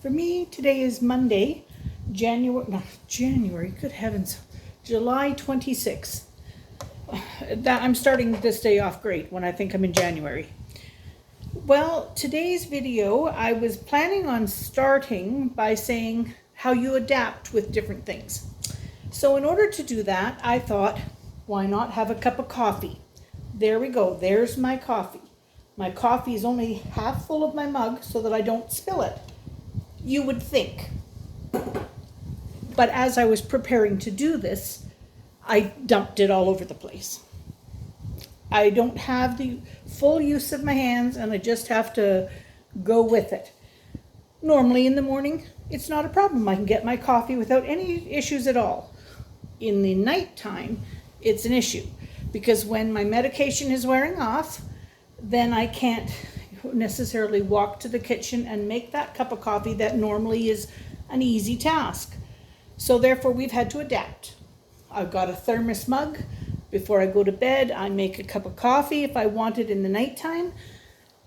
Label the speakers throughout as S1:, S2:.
S1: For me, today is Monday, January, good heavens, July 26th. I'm starting this day off great when I think I'm in January. Well, today's video, I was planning on starting by saying how you adapt with different things. So in order to do that, I thought, why not have a cup of coffee? There we go, there's my coffee. My coffee is only half full of my mug so that I don't spill it. You would think. But as I was preparing to do this, I dumped it all over the place. I don't have the full use of my hands and I just have to go with it. Normally in the morning, it's not a problem. I can get my coffee without any issues at all. In the nighttime, it's an issue because when my medication is wearing off, then I can't necessarily walk to the kitchen and make that cup of coffee that normally is an easy task. So therefore we've had to adapt. I've got a thermos mug. Before I go to bed, I make a cup of coffee if I want it in the nighttime.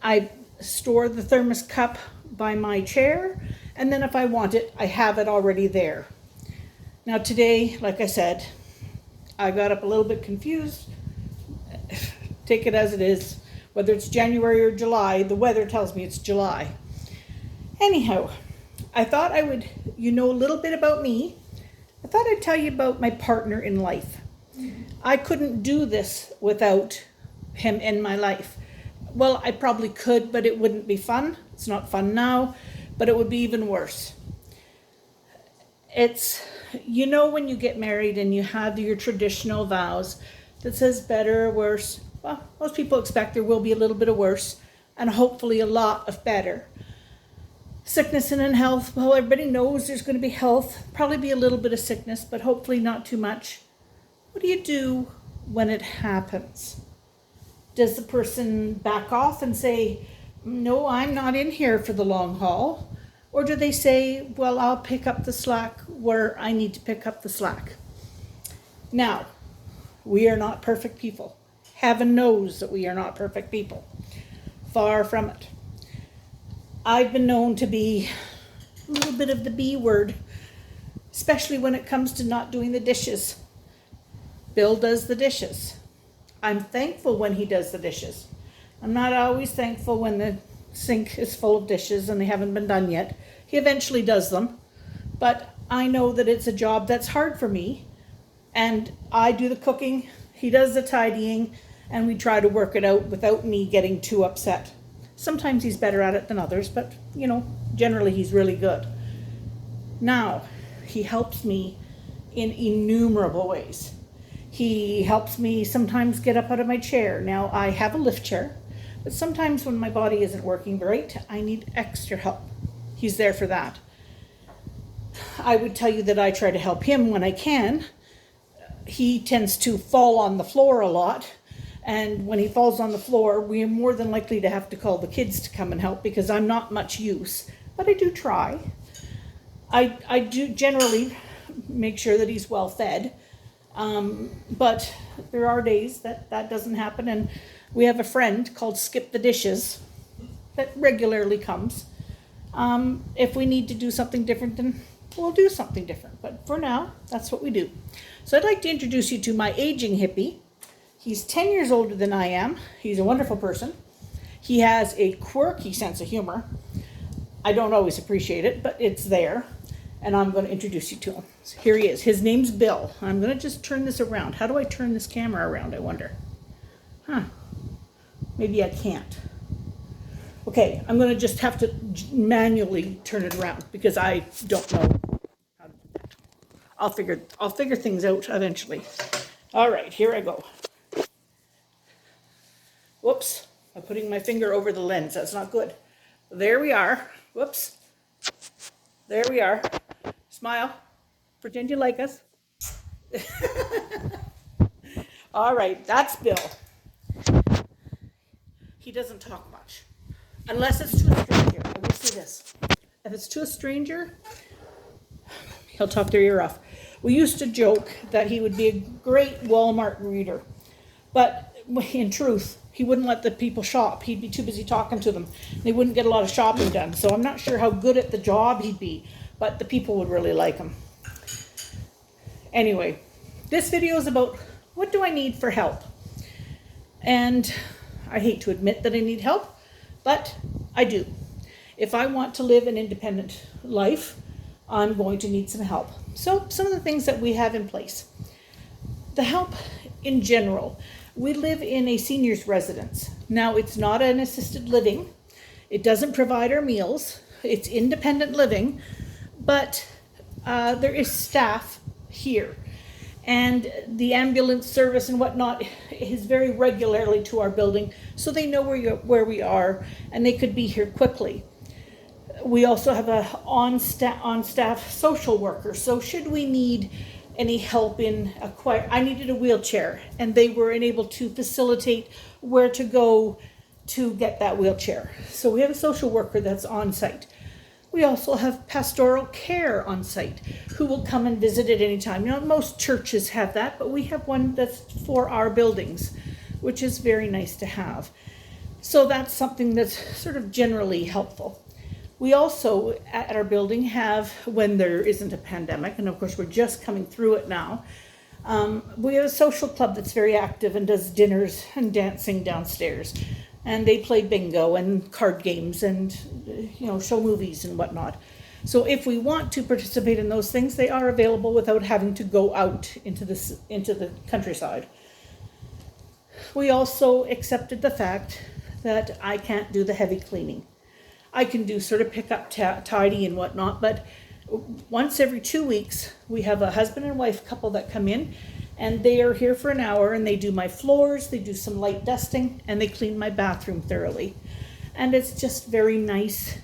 S1: I store the thermos cup by my chair, and then if I want it, I have it already there. Now today, like I said, I got up a little bit confused. Take it as it is. Whether it's January or July, the weather tells me it's July. Anyhow, I thought I would, a little bit about me. I thought I'd tell you about my partner in life. I couldn't do this without him in my life. Well, I probably could, but it wouldn't be fun. It's not fun now, but it would be even worse. It's, when you get married and you have your traditional vows that says better or worse. Well, most people expect there will be a little bit of worse and hopefully a lot of better. Sickness and in health, well, everybody knows there's going to be health, probably be a little bit of sickness, but hopefully not too much. What do you do when it happens? Does the person back off and say, no, I'm not in here for the long haul? Or do they say, well, I'll pick up the slack where I need to pick up the slack? Now, we are not perfect people. Heaven knows that we are not perfect people. Far from it. I've been known to be a little bit of the B word, especially when it comes to not doing the dishes. Bill does the dishes. I'm thankful when he does the dishes. I'm not always thankful when the sink is full of dishes and they haven't been done yet. He eventually does them, but I know that it's a job that's hard for me, and I do the cooking, he does the tidying, and we try to work it out without me getting too upset. Sometimes he's better at it than others, but generally he's really good. Now, he helps me in innumerable ways. He helps me sometimes get up out of my chair. Now, I have a lift chair, but sometimes when my body isn't working right, I need extra help. He's there for that. I would tell you that I try to help him when I can. He tends to fall on the floor a lot. And when he falls on the floor, we are more than likely to have to call the kids to come and help because I'm not much use, but I do try. I do generally make sure that he's well fed, but there are days that doesn't happen, and we have a friend called Skip the Dishes that regularly comes. If we need to do something different, then we'll do something different, but for now, that's what we do. So I'd like to introduce you to my aging hippie. He's 10 years older than I am. He's a wonderful person. He has a quirky sense of humor. I don't always appreciate it, but it's there. And I'm going to introduce you to him. So here he is. His name's Bill. I'm going to just turn this around. How do I turn this camera around, I wonder? Maybe I can't. Okay, I'm going to just have to manually turn it around because I don't know how to do that. I'll figure things out eventually. All right, here I go. Whoops, I'm putting my finger over the lens. That's not good. There we are. Whoops. There we are. Smile. Pretend you like us. All right, that's Bill. He doesn't talk much. Unless it's to a stranger. I will say this. If it's to a stranger, he'll talk their ear off. We used to joke that he would be a great Walmart greeter. But in truth, He wouldn't let the people shop. He'd be too busy talking to them. They wouldn't get a lot of shopping done. So I'm not sure how good at the job he'd be, but the people would really like him. Anyway, this video is about what do I need for help? And I hate to admit that I need help, but I do. If I want to live an independent life, I'm going to need some help. So some of the things that we have in place. The help in general. We live in a senior's residence. Now, it's not an assisted living. It doesn't provide our meals. It's independent living, but there is staff here. And the ambulance service and whatnot is very regularly to our building, so they know where we are, and they could be here quickly. We also have a on-staff social worker, so should we need any help in I needed a wheelchair, and they were able to facilitate where to go to get that wheelchair. So we have a social worker that's on site. We also have pastoral care on site who will come and visit at any time. You know, most churches have that, but we have one that's for our buildings, which is very nice to have. So that's something that's sort of generally helpful. We also, at our building, have, when there isn't a pandemic, and of course we're just coming through it now, we have a social club that's very active and does dinners and dancing downstairs. And they play bingo and card games and, you know, show movies and whatnot. So if we want to participate in those things, they are available without having to go out into the countryside. We also accepted the fact that I can't do the heavy cleaning. I can do sort of pick up, tidy and whatnot, but once every 2 weeks, we have a husband and wife couple that come in, and they are here for an hour, and they do my floors, they do some light dusting, and they clean my bathroom thoroughly. And it's just very nice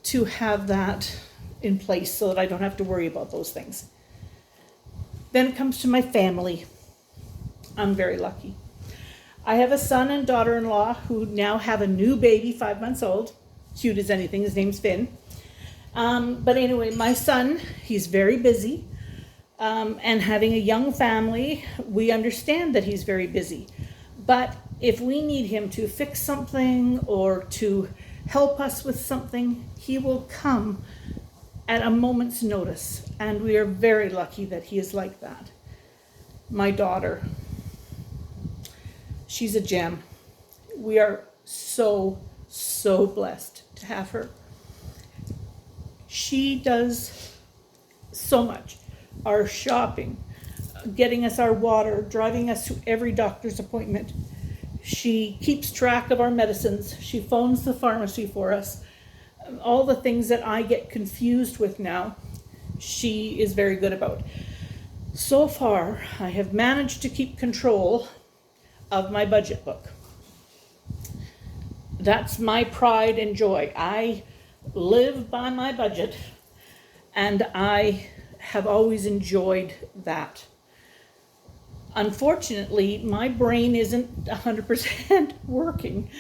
S1: to have that in place so that I don't have to worry about those things. Then it comes to my family. I'm very lucky. I have a son and daughter-in-law who now have a new baby, 5 months old. Cute as anything, his name's Finn. But anyway, my son, he's very busy. And having a young family, we understand that he's very busy. But if we need him to fix something or to help us with something, he will come at a moment's notice. And we are very lucky that he is like that. My daughter, she's a gem. We are so blessed to have her. She does so much. Our shopping, getting us our water, driving us to every doctor's appointment. She keeps track of our medicines. She phones the pharmacy for us. All the things that I get confused with now, she is very good about. So far, I have managed to keep control of my budget book. That's my pride and joy. I live by my budget, and I have always enjoyed that. Unfortunately, my brain isn't 100% working,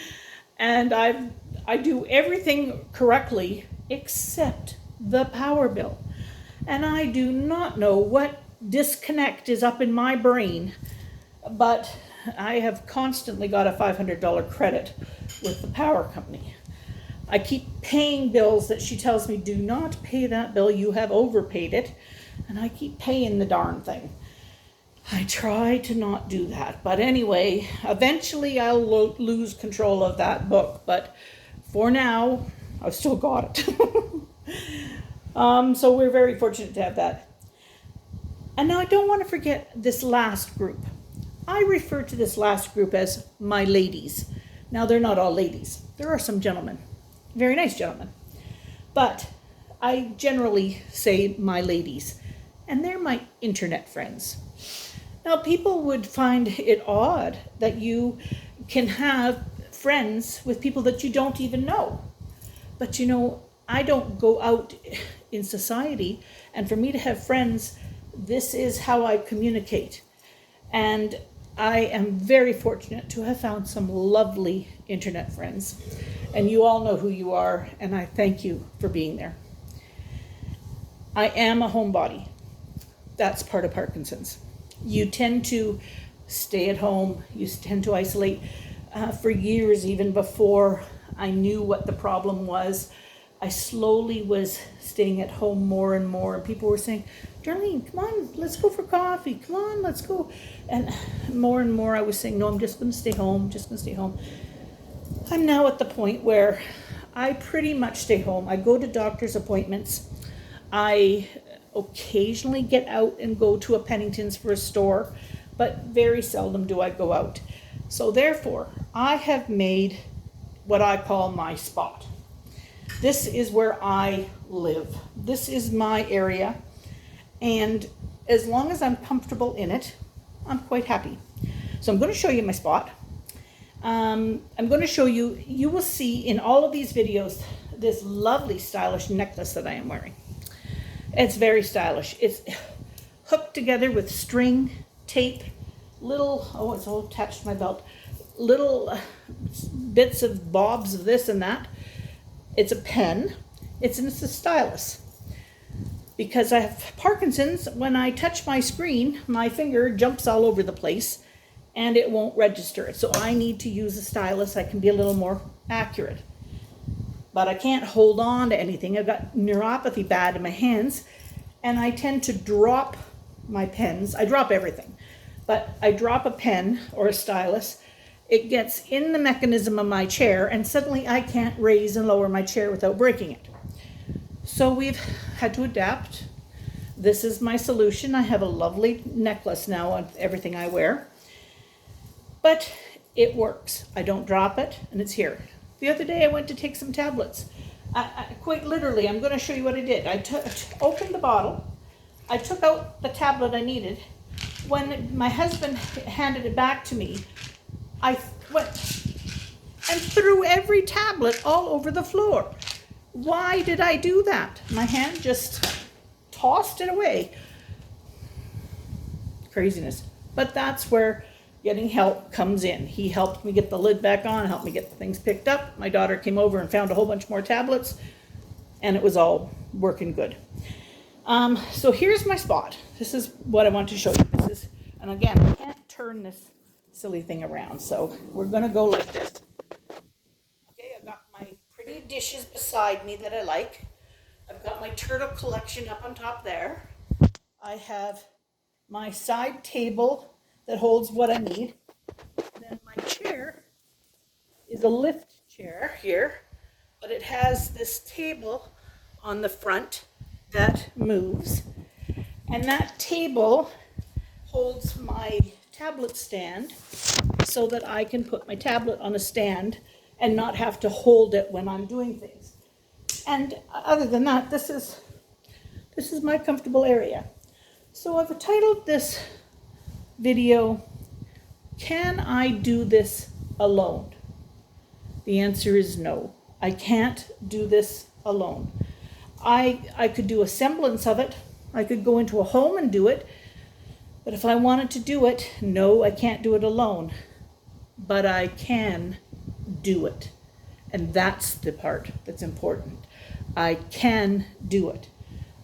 S1: and I do everything correctly except the power bill. And I do not know what disconnect is up in my brain, but I have constantly got a $500 credit with the power company. I keep paying bills that she tells me, do not pay that bill, you have overpaid it. And I keep paying the darn thing. I try to not do that. But anyway, eventually I'll lose control of that book. But for now, I've still got it. So we're very fortunate to have that. And now I don't want to forget this last group. I refer to this last group as my ladies. Now, they're not all ladies. There are some gentlemen, very nice gentlemen. But I generally say my ladies, and they're my internet friends. Now, people would find it odd that you can have friends with people that you don't even know. But you know, I don't go out in society, and for me to have friends, this is how I communicate. And I am very fortunate to have found some lovely internet friends. And you all know who you are, and I thank you for being there. I am a homebody. That's part of Parkinson's. You tend to stay at home, you tend to isolate. for years, even before I knew what the problem was. I slowly was staying at home more and more, and people were saying, Darlene, come on, let's go for coffee. Come on, let's go. And more I was saying, no, I'm just going to stay home, just going to stay home. I'm now at the point where I pretty much stay home. I go to doctor's appointments. I occasionally get out and go to a Pennington's for a store, but very seldom do I go out. So therefore, I have made what I call my spot. This is where I live. This is my area. And as long as I'm comfortable in it, I'm quite happy. So I'm going to show you my spot. I'm going to show you, you will see in all of these videos, this lovely stylish necklace that I am wearing. It's very stylish. It's hooked together with string, tape, little, oh, it's all attached to my belt, little bits of bobs of this and that. It's a pen. It's a stylus. Because I have Parkinson's, when I touch my screen, my finger jumps all over the place and it won't register it. So I need to use a stylus. I can be a little more accurate. But I can't hold on to anything. I've got neuropathy bad in my hands, and I tend to drop my pens. I drop everything, but I drop a pen or a stylus. It gets in the mechanism of my chair, and suddenly I can't raise and lower my chair without breaking it. So we've had to adapt. This is my solution. I have a lovely necklace now on everything I wear, but it works. I don't drop it, and it's here. The other day I went to take some tablets. Quite literally, I'm going to show you what I did. I opened the bottle. I took out the tablet I needed. When my husband handed it back to me, I went and threw every tablet all over the floor. Why did I do that? My hand just tossed it away. Craziness. But that's where getting help comes in. He helped me get the lid back on, helped me get the things picked up. My daughter came over and found a whole bunch more tablets, and it was all working good. So here's my spot. This is what I want to show you. And again, I can't turn this silly thing around, so we're gonna go like this. Okay, I've got my pretty dishes beside me that I like. I've got my turtle collection up on top there. I have my side table that holds what I need. Then my chair is a lift chair here, but it has this table on the front that moves. And that table holds my tablet stand so that I can put my tablet on a stand and not have to hold it when I'm doing things. And other than that, this is my comfortable area. So I've titled this video, Can I Do This Alone? The answer is no. I can't do this alone. I could do a semblance of it. I could go into a home and do it. But if I wanted to do it, no, I can't do it alone. But I can do it. And that's the part that's important. I can do it.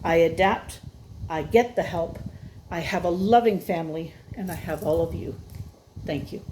S1: I adapt. I get the help. I have a loving family, and I have all of you. Thank you.